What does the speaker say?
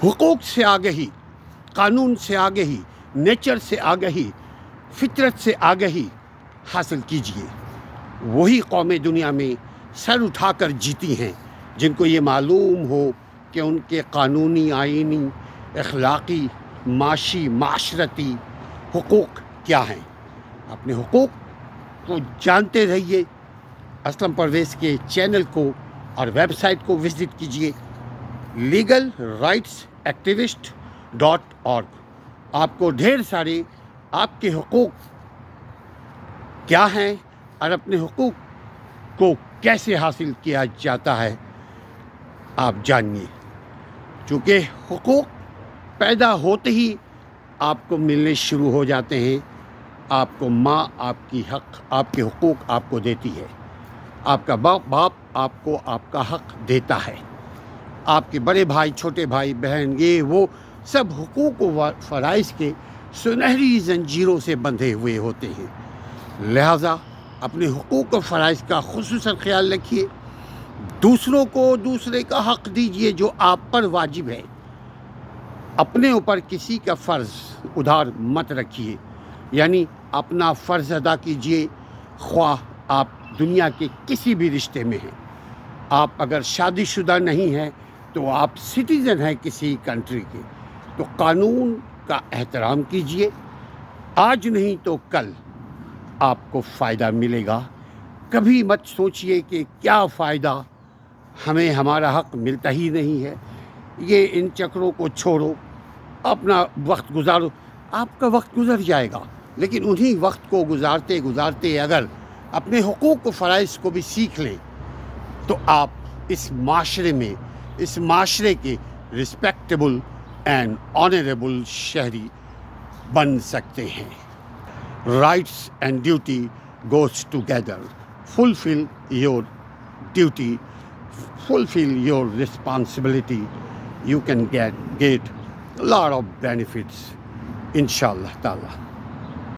حقوق سے آگہی، قانون سے آگہی، نیچر سے آگہی، فطرت سے آگہی حاصل کیجیے۔ وہی قومیں دنیا میں سر اٹھا کر جیتی ہیں جن کو یہ معلوم ہو کہ ان کے قانونی، آئینی، اخلاقی، معاشی، معاشرتی حقوق کیا ہیں۔ اپنے حقوق کو جانتے رہیے۔ اسلم پرویز کے چینل کو اور ویب سائٹ کو وزٹ کیجیے legalrightsactivist.org۔ آپ کو ڈھیر سارے آپ کے حقوق کیا ہیں اور اپنے حقوق کو کیسے حاصل کیا جاتا ہے آپ جانیے، چونکہ حقوق پیدا ہوتے ہی آپ کو ملنے شروع ہو جاتے ہیں۔ آپ کو ماں آپ کے حقوق آپ کو دیتی ہے، آپ کا باپ آپ کو آپ کا حق دیتا ہے، آپ کے بڑے بھائی، چھوٹے بھائی، بہن، یہ وہ سب حقوق و فرائض کے سنہری زنجیروں سے بندھے ہوئے ہوتے ہیں۔ لہٰذا اپنے حقوق و فرائض کا خصوصاً خیال رکھیے۔ دوسروں کو دوسرے کا حق دیجیے جو آپ پر واجب ہے۔ اپنے اوپر کسی کا فرض ادھار مت رکھیے، یعنی اپنا فرض ادا کیجیے، خواہ آپ دنیا کے کسی بھی رشتے میں ہیں۔ آپ اگر شادی شدہ نہیں ہیں تو آپ سٹیزن ہیں کسی کنٹری کے، تو قانون کا احترام کیجیے۔ آج نہیں تو کل آپ کو فائدہ ملے گا۔ کبھی مت سوچئے کہ کیا فائدہ، ہمیں ہمارا حق ملتا ہی نہیں ہے، یہ ان چکروں کو چھوڑو، اپنا وقت گزارو۔ آپ کا وقت گزر جائے گا، لیکن انہی وقت کو گزارتے گزارتے اگر اپنے حقوق و فرائض کو بھی سیکھ لیں تو آپ اس معاشرے کے رسپیکٹیبل اینڈ آنریبل شہری بن سکتے ہیں۔ Rights and duty goes together. Fulfill your duty, fulfill your responsibility. You can get a lot of benefits, inshallah ta'ala.